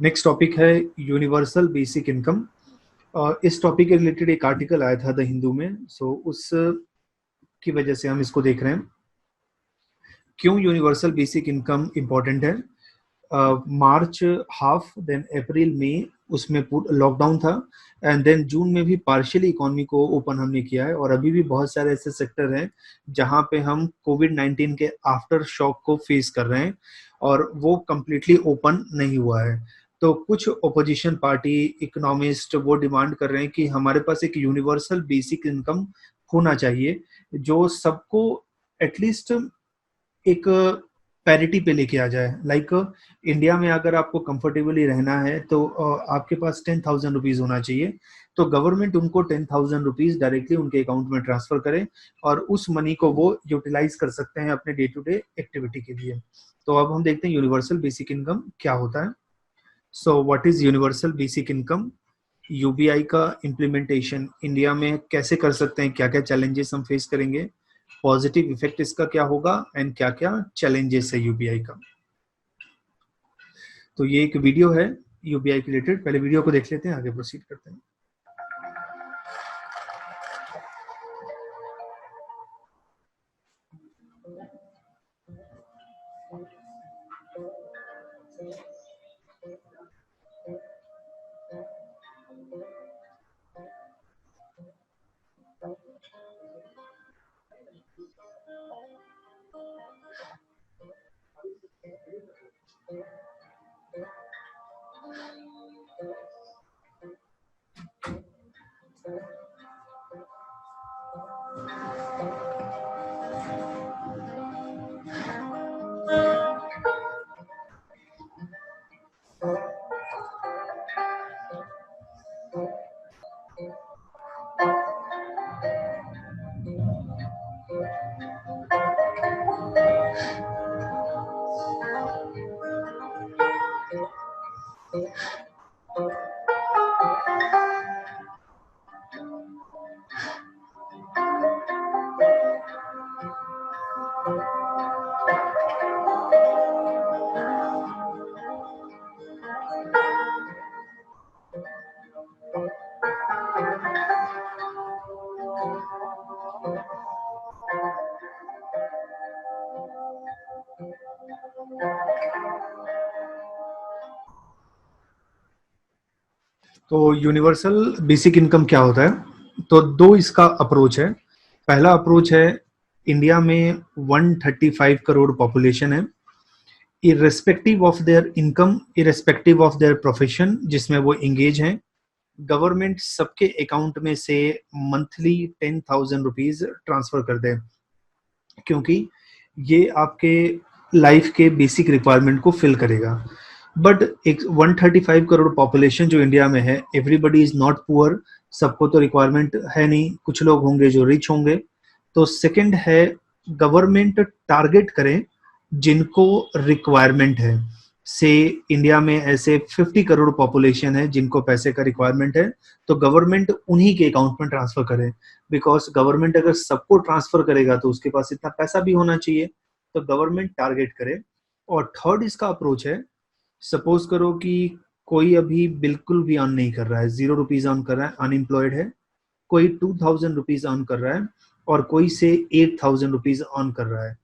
Next topic है universal basic income. इस topic के रिलेटेड एक आर्टिकल आया था द हिंदू में, सो उस की वजह से हम इसको देख रहे हैं। क्यों यूनिवर्सल बेसिक इनकम इम्पोर्टेंट है? मार्च हाफ, देन अप्रैल मई उसमें लॉकडाउन था, एंड देन जून में भी पार्शियली इकोनॉमी को ओपन हमने किया है। और अभी भी बहुत सारे ऐसे सेक्टर हैं जहां पे हम कोविड-19 के आफ्टर शॉक को फेस कर रहे हैं और वो कम्प्लीटली ओपन नहीं हुआ है। तो कुछ ओपोजिशन पार्टी इकोनॉमिस्ट वो डिमांड कर रहे हैं कि हमारे पास एक यूनिवर्सल बेसिक इनकम होना चाहिए जो सबको एटलीस्ट एक पैरिटी पे लेके आ जाए। लाइक इंडिया में अगर आपको कंफर्टेबली रहना है तो आपके पास 10,000 रुपीज होना चाहिए। तो गवर्नमेंट उनको 10,000 रुपीज डायरेक्टली उनके अकाउंट में ट्रांसफर करे और उस मनी को वो यूटिलाइज कर सकते हैं अपने डे टू डे एक्टिविटी के लिए। तो अब हम देखते हैं यूनिवर्सल बेसिक इनकम क्या होता है। So what is universal basic income? UBI का इम्प्लीमेंटेशन इंडिया में कैसे कर सकते हैं, क्या क्या चैलेंजेस हम फेस करेंगे, पॉजिटिव इफेक्ट इसका क्या होगा एंड क्या क्या चैलेंजेस है यूबीआई का। तो ये एक वीडियो है यूबीआई के रिलेटेड, पहले वीडियो को देख लेते हैं, आगे प्रोसीड करते हैं। तो यूनिवर्सल बेसिक इनकम क्या होता है? तो दो इसका अप्रोच है। पहला अप्रोच है, इंडिया में 135 करोड़ पॉपुलेशन है। Irrespective of their income, irrespective of their profession जिसमें वो इंगेज हैं, गवर्नमेंट सबके अकाउंट में से मंथली 10,000 रुपीज ट्रांसफर कर दे, क्योंकि ये आपके लाइफ के बेसिक रिक्वायरमेंट को फिल करेगा। बट एक 135 करोड़ पॉपुलेशन जो इंडिया में है, एवरीबडी इज नॉट पुअर, सबको तो रिक्वायरमेंट है नहीं, कुछ लोग होंगे जो रिच होंगे। तो सेकंड है, गवर्नमेंट टारगेट करें जिनको रिक्वायरमेंट है। से इंडिया में ऐसे 50 करोड़ पॉपुलेशन है जिनको पैसे का रिक्वायरमेंट है, तो गवर्नमेंट उन्हीं के अकाउंट में ट्रांसफर करे। बिकॉज गवर्नमेंट अगर सबको ट्रांसफर करेगा तो उसके पास इतना पैसा भी होना चाहिए, तो गवर्नमेंट टारगेट करे। और थर्ड इसका अप्रोच है, सपोज करो कि कोई अभी बिल्कुल भी अर्न नहीं कर रहा है, 0 रुपीज अर्न कर रहा है, अनएम्प्लॉयड है, कोई 2,000 रुपीज अर्न कर रहा है और कोई से 8,000 रुपीज अर्न कर रहा है।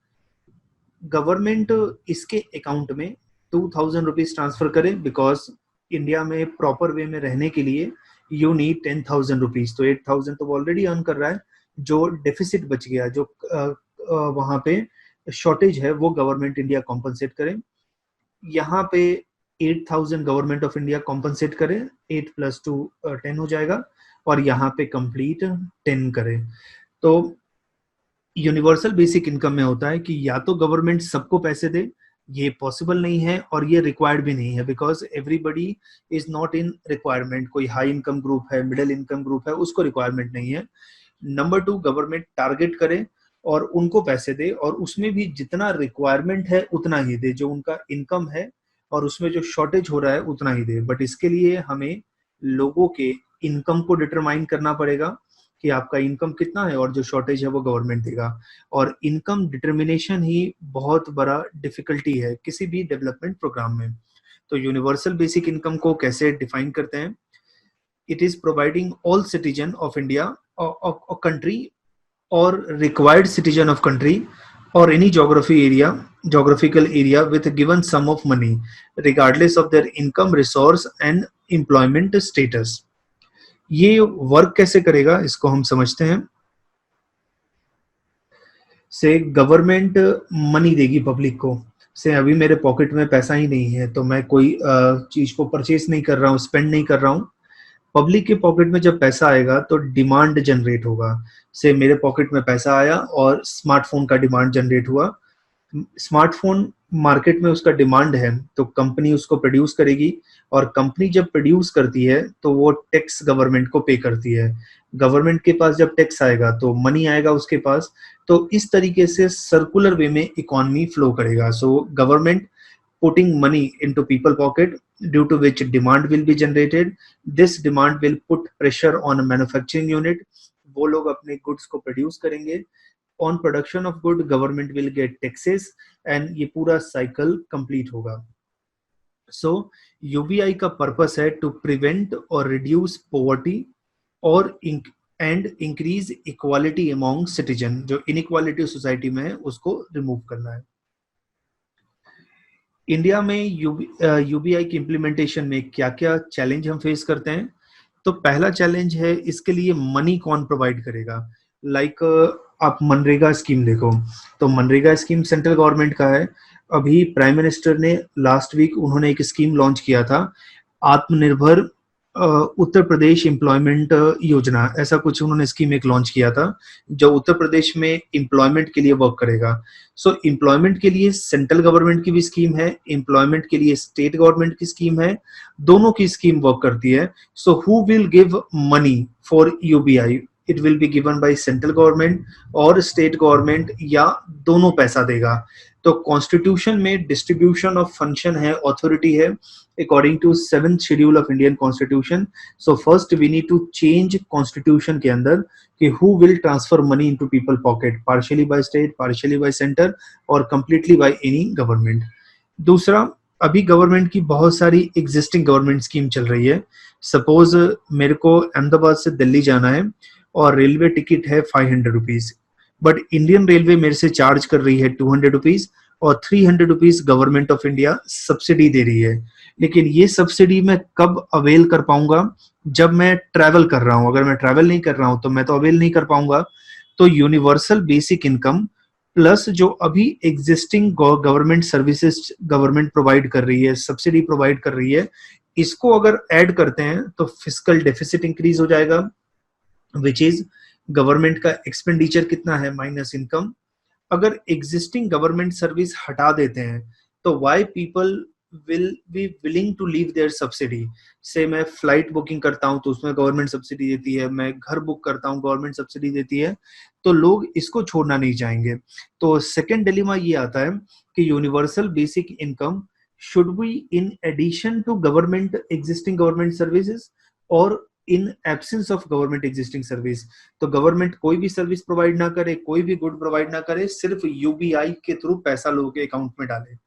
गवर्नमेंट इसके अकाउंट में 2,000 रुपीज ट्रांसफर करे, बिकॉज इंडिया में प्रॉपर वे में रहने के लिए यू नीड 10,000 रुपीज। तो 8,000 तो वो ऑलरेडी अर्न कर रहा है, जो डेफिसिट बच गया, जो वहां पे शॉर्टेज है, वो गवर्नमेंट इंडिया कॉम्पनसेट करे। यहाँ पे 8,000 गवर्नमेंट ऑफ इंडिया कॉम्पनसेट करे, 8 + 2 10 हो जाएगा, और यहाँ पे कंप्लीट 10 करे। तो यूनिवर्सल बेसिक इनकम में होता है कि या तो गवर्नमेंट सबको पैसे दे, ये पॉसिबल नहीं है और ये रिक्वायर्ड भी नहीं है, because everybody is not in requirement. कोई हाई इनकम ग्रुप है, मिडिल इनकम ग्रुप है, उसको रिक्वायरमेंट नहीं है। नंबर 2, गवर्नमेंट टारगेट करे और उनको पैसे दे, और उसमें भी जितना रिक्वायरमेंट है उतना ही दे, जो उनका इनकम है और उसमें जो शॉर्टेज हो रहा है उतना ही दे। बट इसके लिए हमें लोगों के इनकम को डिटरमाइन करना पड़ेगा कि आपका इनकम कितना है, और जो शॉर्टेज है वो गवर्नमेंट देगा। और इनकम डिटर्मिनेशन ही बहुत बड़ा डिफिकल्टी है किसी भी डेवलपमेंट प्रोग्राम में। तो यूनिवर्सल बेसिक इनकम को कैसे डिफाइन करते हैं? It is providing all citizen of India और कंट्री और required citizen of country or any geographical area with a given sum of money regardless of their income, resource and employment status. ये work कैसे करेगा इसको हम समझते हैं। से गवर्नमेंट मनी देगी पब्लिक को। से अभी मेरे पॉकेट में पैसा ही नहीं है तो मैं कोई चीज को परचेज नहीं कर रहा हूँ, स्पेंड नहीं कर रहा हूँ। पब्लिक के पॉकेट में जब पैसा आएगा तो डिमांड जनरेट होगा। से मेरे पॉकेट में पैसा आया और स्मार्टफोन का डिमांड जनरेट हुआ। स्मार्टफोन मार्केट में उसका डिमांड है तो कंपनी उसको प्रोड्यूस करेगी और कंपनी जब प्रोड्यूस करती है तो वो टैक्स गवर्नमेंट को पे करती है। गवर्नमेंट के पास जब टैक्स आएगा तो मनी आएगा उसके पास। तो इस तरीके से सर्कुलर वे में इकोनॉमी फ्लो करेगा। So government putting money into people pocket due to which demand will be generated. This demand will put pressure on a manufacturing unit. वो लोग अपने goods को produce करेंगे। On production of good, government will get taxes and ये पूरा cycle complete होगा। So UBI का purpose है to prevent or reduce poverty और and increase equality among citizen। जो inequality society में है उसको remove करना है। इंडिया में यूबीआई की इम्प्लीमेंटेशन में क्या क्या चैलेंज हम फेस करते हैं? तो पहला चैलेंज है इसके लिए मनी कौन प्रोवाइड करेगा। लाइक आप मनरेगा स्कीम देखो तो मनरेगा स्कीम सेंट्रल गवर्नमेंट का है। अभी प्राइम मिनिस्टर ने लास्ट वीक उन्होंने एक स्कीम लॉन्च किया था, आत्मनिर्भर उत्तर प्रदेश एम्प्लॉयमेंट योजना, ऐसा कुछ उन्होंने स्कीम एक लॉन्च किया था जो उत्तर प्रदेश में एम्प्लॉयमेंट के लिए वर्क करेगा। सो एम्प्लॉयमेंट के लिए सेंट्रल गवर्नमेंट की भी स्कीम है, एम्प्लॉयमेंट के लिए स्टेट गवर्नमेंट की स्कीम है, दोनों की स्कीम वर्क करती है। So who will give money for UBI? It will be given by central government और स्टेट गवर्नमेंट या दोनों पैसा देगा। तो कॉन्स्टिट्यूशन में डिस्ट्रीब्यूशन ऑफ फंक्शन है, अथॉरिटी है according to 7th schedule of Indian Constitution. So first we need to change constitution के अंदर कि who will transfer money into people pocket, partially by state, partially by center और completely by any government. दूसरा, अभी government की बहुत सारी existing government scheme चल रही है। सपोज मेरे को अहमदाबाद से दिल्ली जाना है और रेलवे टिकट है 500 रुपीज, बट इंडियन रेलवे मेरे से चार्ज कर रही है 200 रुपीज और 300 rupees government of India subsidy दे रही है। लेकिन ये सब्सिडी मैं कब अवेल कर पाऊंगा? जब मैं ट्रैवल कर रहा हूं। अगर मैं ट्रैवल नहीं कर रहा हूं तो मैं तो अवेल नहीं कर पाऊंगा। तो यूनिवर्सल बेसिक इनकम प्लस जो अभी existing government services government provide कर रही है, सब्सिडी प्रोवाइड कर रही है, इसको अगर ऐड करते हैं तो फिस्कल डेफिसिट इंक्रीज हो जाएगा, विच इज गवर्नमेंट का एक्सपेंडिचर कितना है माइनस इनकम। अगर एग्जिस्टिंग गवर्नमेंट सर्विस हटा देते हैं तो why people will be willing to leave their subsidy? से मैं फ्लाइट बुकिंग करता हूं तो उसमें गवर्नमेंट सब्सिडी देती है, मैं घर बुक करता हूं गवर्नमेंट सब्सिडी देती है, तो लोग इसको छोड़ना नहीं चाहेंगे। तो सेकंड डिलेमा ये आता है कि universal basic income should be in addition to government existing government services और in absence of government existing service. तो गवर्नमेंट कोई भी सर्विस प्रोवाइड ना करे, कोई भी गुड प्रोवाइड ना करे, सिर्फ यूबीआई के थ्रू पैसा लोगों के अकाउंट में डाले।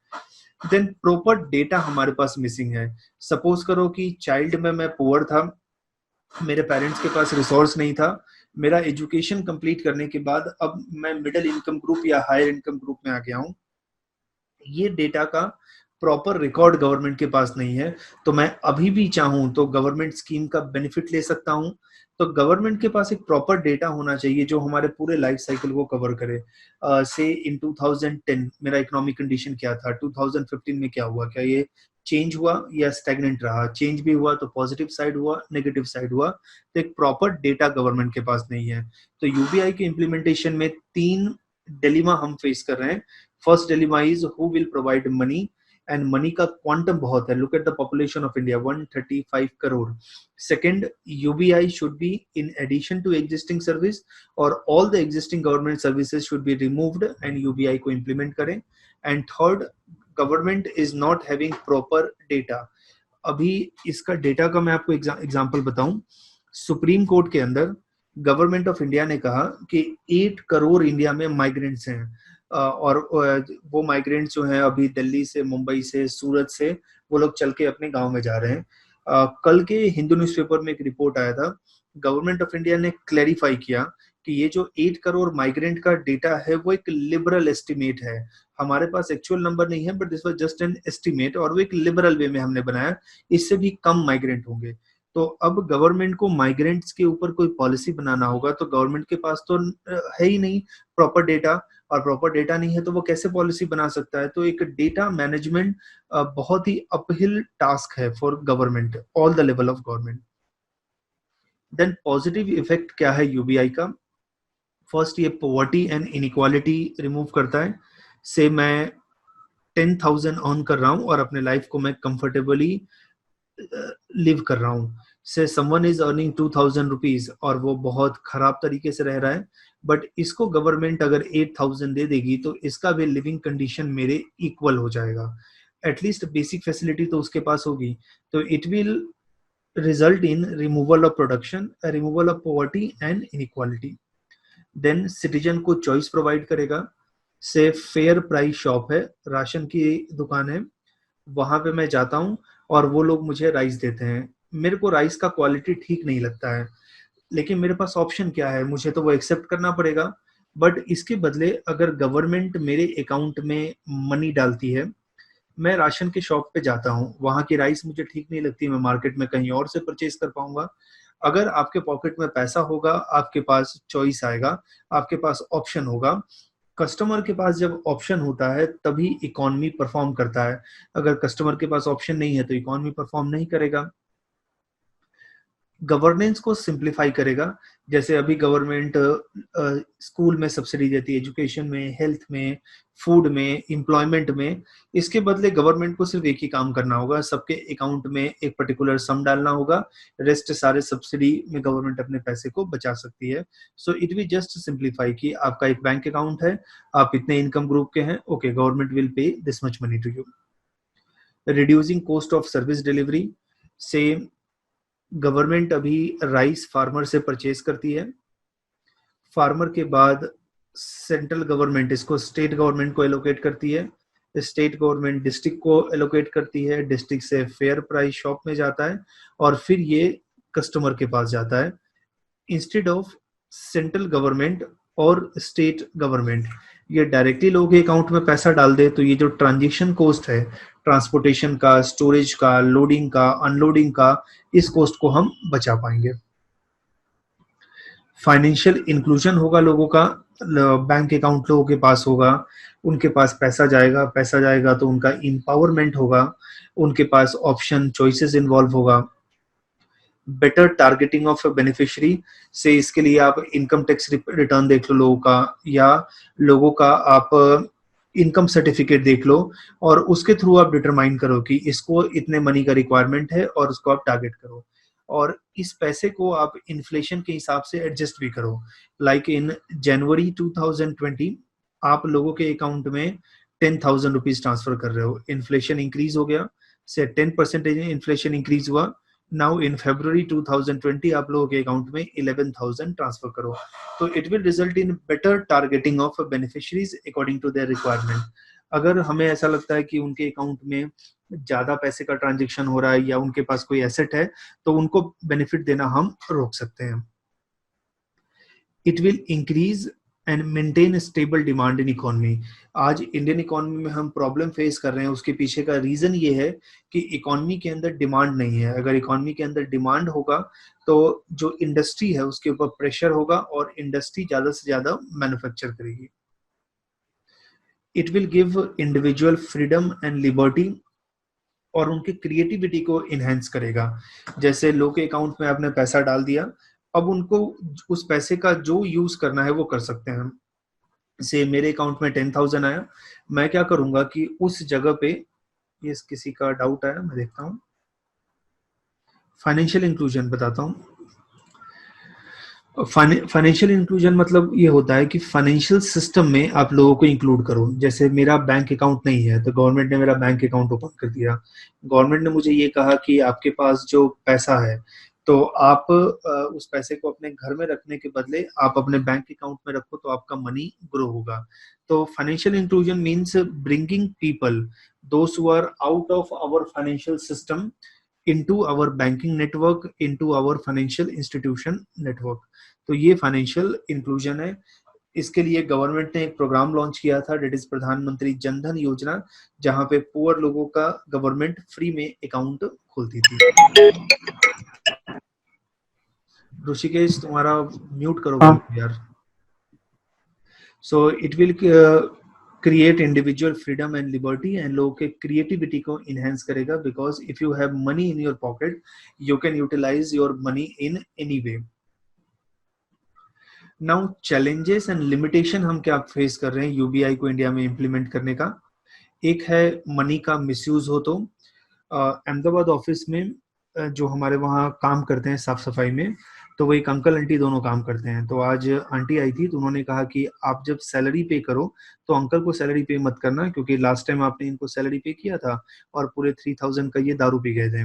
देन प्रॉपर डेटा हमारे पास मिसिंग है। सपोज करो कि चाइल्ड में मैं पुअर था, मेरे पेरेंट्स के पास रिसोर्स नहीं था, मेरा एजुकेशन कंप्लीट करने के बाद अब मैं मिडिल इनकम ग्रुप या हायर इनकम ग्रुप में आ गया हूं। ये डेटा का प्रॉपर रिकॉर्ड गवर्नमेंट के पास नहीं है, तो मैं अभी भी चाहूं तो गवर्नमेंट स्कीम का बेनिफिट ले सकता हूं। तो गवर्नमेंट के पास एक प्रॉपर डेटा होना चाहिए जो हमारे पूरे लाइफ साइकिल को कवर करे। से इन 2010 मेरा इकोनॉमिक कंडीशन क्या था, 2015 में क्या हुआ, क्या ये चेंज हुआ या स्टैग्नेंट रहा? चेंज भी हुआ तो पॉजिटिव साइड हुआ, नेगेटिव साइड हुआ। तो एक प्रॉपर डेटा गवर्नमेंट के पास नहीं है। तो यूबीआई के इम्प्लीमेंटेशन में 3 डिलेमा हम फेस कर रहे हैं। First dilemma is who will provide money, and money का क्वांटम बहुत है। Look at the population of India 135 crore. Second, UBI should be in addition to existing service और all the existing government services should be removed and UBI को implement करें। And third, government is not having proper data. अभी इसका data का मैं आपको example बताऊं। Supreme court के अंदर गवर्नमेंट ऑफ इंडिया ने कहा कि 8 करोड़ इंडिया में माइग्रेंट्स हैं। और वो माइग्रेंट्स जो हैं अभी दिल्ली से, मुंबई से, सूरत से, वो लोग चल के अपने गांव में जा रहे हैं। कल के हिंदू न्यूज़पेपर में एक रिपोर्ट आया था, गवर्नमेंट ऑफ इंडिया ने क्लैरिफाई किया कि ये जो 8 करोड़ माइग्रेंट का डेटा है वो एक लिबरल एस्टिमेट है। हमारे पास एक्चुअल नंबर नहीं है, but this was just an estimate, और वो एक लिबरल वे में हमने बनाया, इससे भी कम माइग्रेंट होंगे। तो अब गवर्नमेंट को माइग्रेंट्स के ऊपर कोई पॉलिसी बनाना होगा, तो गवर्नमेंट के पास तो है ही नहीं प्रॉपर डेटा, और प्रॉपर डेटा नहीं है तो वो कैसे पॉलिसी बना सकता है। तो एक डेटा मैनेजमेंट बहुत ही अपहिल टास्क है for government, all the level of government. Then positive effect क्या है यूबीआई का? फर्स्ट, ये पॉवर्टी एंड इनइक्वालिटी रिमूव करता है। से मैं 10,000 अर्न कर रहा हूँ और अपने लाइफ को मैं कंफर्टेबली लिव कर रहा हूँ, से समवन इज अर्निंग 2,000 रुपीज और वो बहुत खराब तरीके से रह रहा है, बट इसको गवर्नमेंट अगर 8,000 दे देगी तो इसका भी लिविंग कंडीशन मेरे इक्वल हो जाएगा, एटलीस्ट बेसिक फैसिलिटी तो उसके पास होगी। तो it will result in removal of production, removal of poverty and inequality. Then citizen को चॉइस प्रोवाइड करेगा, से फेयर प्राइस शॉप है, राशन की दुकान है, वहां पे मैं जाता हूँ और वो लोग मुझे राइस देते हैं। मेरे को राइस का क्वालिटी ठीक नहीं लगता है, लेकिन मेरे पास ऑप्शन क्या है, मुझे तो वो एक्सेप्ट करना पड़ेगा। बट इसके बदले अगर गवर्नमेंट मेरे अकाउंट में मनी डालती है, मैं राशन के शॉप पे जाता हूँ, वहां की राइस मुझे ठीक नहीं लगती, मैं मार्केट में कहीं और से परचेज कर पाऊंगा। अगर आपके पॉकेट में पैसा होगा, आपके पास चॉइस आएगा, आपके पास ऑप्शन होगा। कस्टमर के पास जब ऑप्शन होता है तभी इकोनॉमी परफॉर्म करता है, अगर कस्टमर के पास ऑप्शन नहीं है तो इकोनॉमी परफॉर्म नहीं करेगा। गवर्नेंस को सिंप्लीफाई करेगा, जैसे अभी गवर्नमेंट स्कूल में सब्सिडी देती है, एजुकेशन में, हेल्थ में, फूड में, एम्प्लॉयमेंट में। इसके बदले गवर्नमेंट को सिर्फ एक ही काम करना होगा, सबके अकाउंट में एक पर्टिकुलर सम डालना होगा, रेस्ट सारे सब्सिडी में गवर्नमेंट अपने पैसे को बचा सकती है। सो इट विल जस्ट सिंप्लीफाई कि आपका एक बैंक अकाउंट है, आप इतने इनकम ग्रुप के हैं, okay, government will pay this much money to you. Reducing cost of service delivery, say government अभी राइस फार्मर से परचेज करती है, फार्मर के बाद सेंट्रल गवर्नमेंट इसको स्टेट गवर्नमेंट को एलोकेट करती है, स्टेट गवर्नमेंट डिस्ट्रिक्ट को एलोकेट करती है, डिस्ट्रिक्ट से फेयर प्राइस शॉप में जाता है और फिर ये कस्टमर के पास जाता है। इंस्टेड ऑफ सेंट्रल गवर्नमेंट और स्टेट गवर्नमेंट ये डायरेक्टली लोगों के अकाउंट में पैसा डाल दे, तो ये जो ट्रांजेक्शन कॉस्ट है, ट्रांसपोर्टेशन का, स्टोरेज का, लोडिंग का, अनलोडिंग का, इस कॉस्ट को हम बचा पाएंगे। फाइनेंशियल इंक्लूजन होगा लोगों का, बैंक अकाउंट लोगों के पास होगा, उनके पास पैसा जाएगा तो उनका एम्पावरमेंट होगा, उनके पास ऑप्शन चॉइसेस इन्वॉल्व होगा। बेटर टारगेटिंग ऑफ बेनिफिशियरी, से इसके लिए आप इनकम टैक्स रिटर्न देख लो लोगों का, या लोगों का आप इनकम सर्टिफिकेट देख लो, और उसके थ्रू आप डिटरमाइन करो कि इसको इतने मनी का रिक्वायरमेंट है और उसको आप टारगेट करो, और इस पैसे को आप इन्फ्लेशन के हिसाब से एडजस्ट भी करो। लाइक इन जनवरी 2020 आप लोगों के अकाउंट में 10,000 रुपीज ट्रांसफर कर रहे हो, इन्फ्लेशन इंक्रीज हो गया, से 10% इन्फ्लेशन इंक्रीज हुआ, नाउ इन फरवरी 2020 आप लोगों के अकाउंट में 11,000 ट्रांसफर करो। तो it will result in better targeting of beneficiaries according to their requirement. अगर हमें ऐसा लगता है कि उनके अकाउंट में ज्यादा पैसे का ट्रांजेक्शन हो रहा है या उनके पास कोई एसेट है, तो उनको बेनिफिट देना हम रोक सकते हैं। It will increase and maintain stable demand in economy. आज इंडियन इकोनॉमी में हम प्रॉब्लम फेस कर रहे हैं, उसके पीछे का रीजन ये है कि इकोनॉमी के अंदर डिमांड नहीं है। अगर इकोनॉमी के अंदर डिमांड होगा तो जो इंडस्ट्री है उसके ऊपर प्रेशर होगा और इंडस्ट्री ज्यादा से ज्यादा मैन्युफैक्चर करेगी। It will give individual freedom and liberty, और उनकी क्रिएटिविटी को इनहेंस करेगा। जैसे लोग के अकाउंट में आपने पैसा डाल दिया, अब उनको उस पैसे का जो यूज करना है वो कर सकते हैं। से मेरे अकाउंट में 10,000 आया, मैं क्या करूंगा कि उस जगह पे, ये किसी का डाउट आया मैं देखता हूँ, फाइनेंशियल इंक्लूजन बताता हूँ। फाइनेंशियल इंक्लूजन मतलब ये होता है कि फाइनेंशियल सिस्टम में आप लोगों को इंक्लूड करो। जैसे मेरा बैंक अकाउंट नहीं है तो गवर्नमेंट ने मेरा बैंक अकाउंट ओपन कर दिया, गवर्नमेंट ने मुझे ये कहा कि आपके पास जो पैसा है तो आप उस पैसे को अपने घर में रखने के बदले आप अपने बैंक अकाउंट में रखो तो आपका मनी ग्रो होगा। तो financial inclusion means bringing people those who are out of our financial system into our banking network, into our financial institution network। तो ये फाइनेंशियल इंक्लूजन है। इसके लिए गवर्नमेंट ने एक प्रोग्राम लॉन्च किया था, डेट इज प्रधानमंत्री जनधन योजना, जहां पे पुअर लोगों का गवर्नमेंट फ्री में अकाउंट खोलती थी। ऋषिकेश तुम्हारा म्यूट करो यार। So it will create individual freedom and liberty and लोगों के क्रिएटिविटी को इनहेंस करेगा, because if you have money in your pocket you can utilise your money in any way. Now challenges and limitation हम क्या face कर रहे हैं UBI को इंडिया में इम्प्लीमेंट करने का। एक है मनी का मिसयूज हो। तो अहमदाबाद ऑफिस में जो हमारे वहाँ काम करते हैं साफ सफाई में, तो वो एक अंकल आंटी दोनों काम करते हैं। तो आज आंटी आई थी तो उन्होंने कहा कि आप जब सैलरी पे करो तो अंकल को सैलरी पे मत करना, क्योंकि लास्ट टाइम आपने इनको सैलरी पे किया था और पूरे 3000 का ये दारू पी गए थे।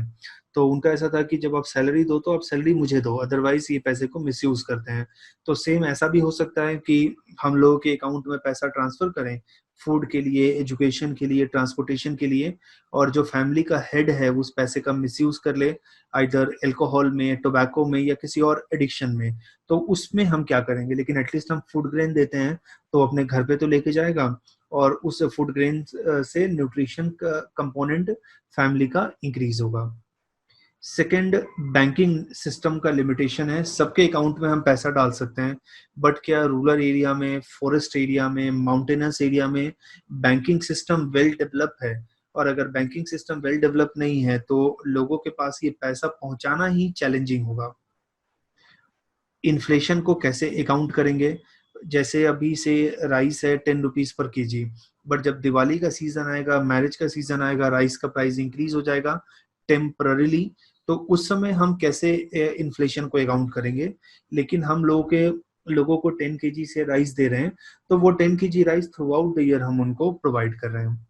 तो उनका ऐसा था कि जब आप सैलरी दो तो आप सैलरी मुझे दो, अदरवाइज ये पैसे को मिसयूज करते हैं। तो सेम ऐसा भी हो सकता है कि हम लोगों के अकाउंट में पैसा ट्रांसफर करें फूड के लिए, एजुकेशन के लिए, ट्रांसपोर्टेशन के लिए, और जो फैमिली का हेड है उस पैसे का मिसयूज कर ले आइदर अल्कोहल में, टोबैको में या किसी और एडिक्शन में। तो उसमें हम क्या करेंगे? लेकिन एटलीस्ट हम फूड ग्रेन देते हैं तो अपने घर पे तो लेके जाएगा, और उस फूड ग्रेन से न्यूट्रिशन का कंपोनेंट फैमिली का इंक्रीज होगा। सेकेंड, बैंकिंग सिस्टम का लिमिटेशन है। सबके अकाउंट में हम पैसा डाल सकते हैं, बट क्या रूरल एरिया में, फॉरेस्ट एरिया में, माउंटेनस एरिया में बैंकिंग सिस्टम वेल डेवलप है? और अगर बैंकिंग सिस्टम वेल डेवलप नहीं है तो लोगों के पास ये पैसा पहुंचाना ही चैलेंजिंग होगा। इन्फ्लेशन को कैसे अकाउंट करेंगे? जैसे अभी से राइस है 10 रुपीज पर केजी, बट जब दिवाली का सीजन आएगा, मैरिज का सीजन आएगा, राइस का प्राइस इंक्रीज हो जाएगा टेम्पररीली। तो उस समय हम कैसे इन्फ्लेशन को अकाउंट करेंगे? लेकिन हम लोगों को 10 केजी से राइस दे रहे हैं, तो वो 10 KG rice throughout the year हम उनको प्रोवाइड कर रहे हैं।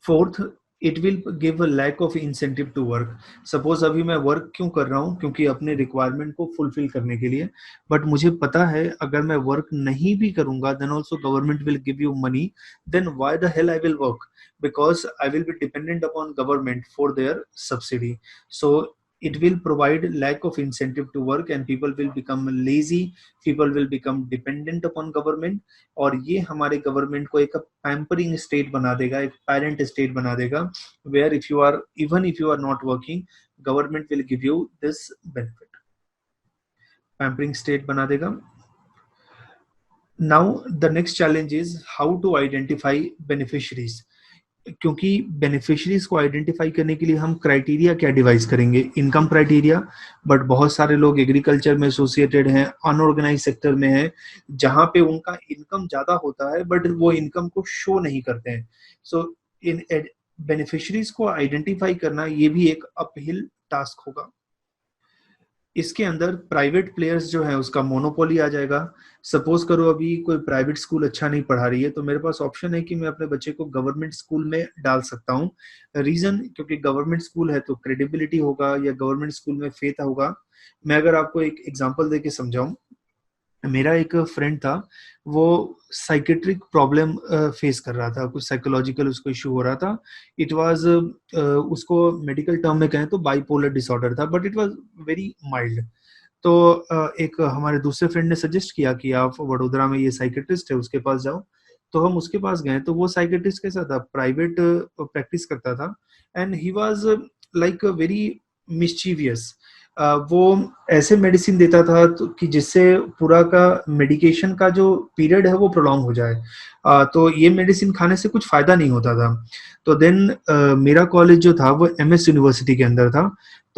Fourth, it will give a lack of incentive to work. Suppose अभी मैं वर्क क्यों कर रहा हूँ? क्योंकि अपने रिक्वायरमेंट को फुलफिल करने के लिए, बट मुझे पता है अगर मैं वर्क नहीं भी करूंगा then also government will give you money, then why the hell I will work? Because I will be dependent upon government for their subsidy. So it will provide lack of incentive to work and people will become lazy, people will become dependent upon government, और ये हमारे government को एक pampering state बना देगा, एक parent state बना देगा, where if you are even if you are not working government will give you this benefit. Pampering state बना देगा। Now the next challenge is how to identify beneficiaries. क्योंकि beneficiaries को identify करने के लिए हम क्राइटेरिया क्या डिवाइस करेंगे? इनकम क्राइटेरिया, बट बहुत सारे लोग एग्रीकल्चर में एसोसिएटेड हैं, अनऑर्गेनाइज सेक्टर में है, जहां पे उनका इनकम ज्यादा होता है बट वो इनकम को शो नहीं करते हैं। सो इन बेनिफिशरीज को आइडेंटिफाई करना ये भी एक अपहिल टास्क होगा। इसके अंदर प्राइवेट प्लेयर्स जो है उसका मोनोपोली आ जाएगा। सपोज करो अभी कोई प्राइवेट स्कूल अच्छा नहीं पढ़ा रही है, तो मेरे पास ऑप्शन है कि मैं अपने बच्चे को गवर्नमेंट स्कूल में डाल सकता हूँ। रीजन, क्योंकि गवर्नमेंट स्कूल है तो क्रेडिबिलिटी होगा या गवर्नमेंट स्कूल में फेथ होगा। मैं अगर आपको एक एग्जांपल देके समझाऊं, मेरा एक फ्रेंड था, वो साइकेट्रिक प्रॉब्लम फेस कर रहा था, कुछ साइकोलॉजिकल उसको इशू हो रहा था। इट वाज उसको मेडिकल टर्म में कहें तो बाइपोलर डिसऑर्डर था, but it was very mild. तो एक हमारे दूसरे फ्रेंड ने सजेस्ट किया कि आप वडोदरा में ये साइकेट्रिस्ट है उसके पास जाओ। तो हम उसके पास गए, तो वो साइकेट्रिस्ट कैसा था, प्राइवेट प्रैक्टिस करता था, and he was like very mischievous. वो ऐसे मेडिसिन देता था कि जिससे पूरा का मेडिकेशन का जो पीरियड है वो प्रोलॉन्ग हो जाए। तो ये मेडिसिन खाने से कुछ फायदा नहीं होता था। तो देन मेरा कॉलेज जो था वो एमएस यूनिवर्सिटी के अंदर था।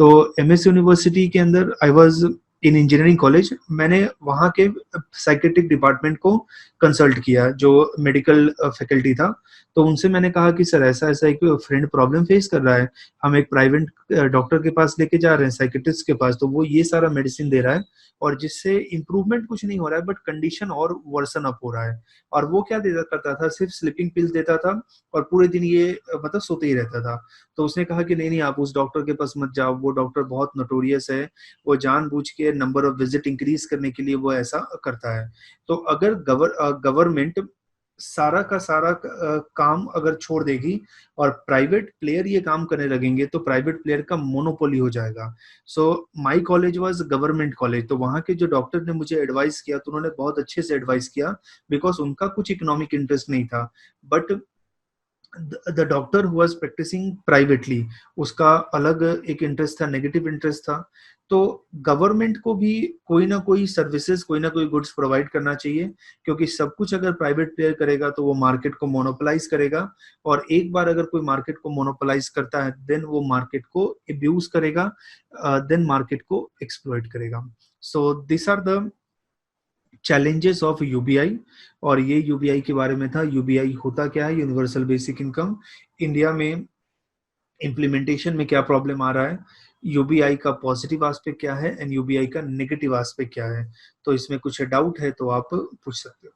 तो एमएस यूनिवर्सिटी के अंदर I was in engineering college, मैंने वहाँ के साइकेट्रिक डिपार्टमेंट को कंसल्ट किया, जो मेडिकल फैकल्टी था। तो उनसे मैंने कहा कि सर ऐसा ऐसा एक फ्रेंड प्रॉब्लम फेस कर रहा है, हम एक प्राइवेट डॉक्टर के पास लेके जा रहे हैं, साइकेट्रिस्ट के पास, तो वो ये सारा मेडिसिन दे रहा है और जिससे इम्प्रूवमेंट कुछ नहीं हो रहा है बट कंडीशन और वर्सन अप हो रहा है। और वो क्या देता करता था, सिर्फ स्लीपिंग पिल्स देता था और पूरे दिन ये मतलब सोते ही रहता था। तो उसने कहा कि नहीं नहीं, आप उस डॉक्टर के पास मत जाओ, वो डॉक्टर बहुत नोटोरियस है, वो जानबूझ के नंबर ऑफ विजिट इंक्रीज करने के लिए वो ऐसा करता है। तो अगर गवर्नमेंट सारा का सारा काम अगर छोड़ देगी और प्राइवेट प्लेयर ये काम करने लगेंगे तो प्राइवेट प्लेयर का मोनोपोली हो जाएगा। So my college was government college, तो वहां के जो डॉक्टर ने मुझे एडवाइस किया तो उन्होंने बहुत अच्छे से एडवाइस किया, बिकॉज उनका कुछ इकोनॉमिक इंटरेस्ट नहीं था। But the doctor who was practising privately, उसका अलग एक इंटरेस्ट था, नेगेटिव इंटरेस्ट था। तो गवर्नमेंट को भी कोई ना कोई सर्विसेज, कोई ना कोई गुड्स प्रोवाइड करना चाहिए, क्योंकि सब कुछ अगर प्राइवेट प्लेयर करेगा तो वो मार्केट को मोनोपोलाइज करेगा, और एक बार अगर कोई मार्केट को मोनोपोलाइज करता है देन वो मार्केट को एब्यूज करेगा, देन मार्केट को एक्सप्लॉइट करेगा। So this are the challenges of UBI. और ये यूबीआई के बारे में था। यूबीआई होता क्या है, यूनिवर्सल बेसिक इनकम। इंडिया में इम्प्लीमेंटेशन में क्या प्रॉब्लम आ रहा है, यूबीआई का पॉजिटिव एस्पेक्ट क्या है एंड यूबीआई का नेगेटिव एस्पेक्ट क्या है। तो इसमें कुछ डाउट है तो आप पूछ सकते हो।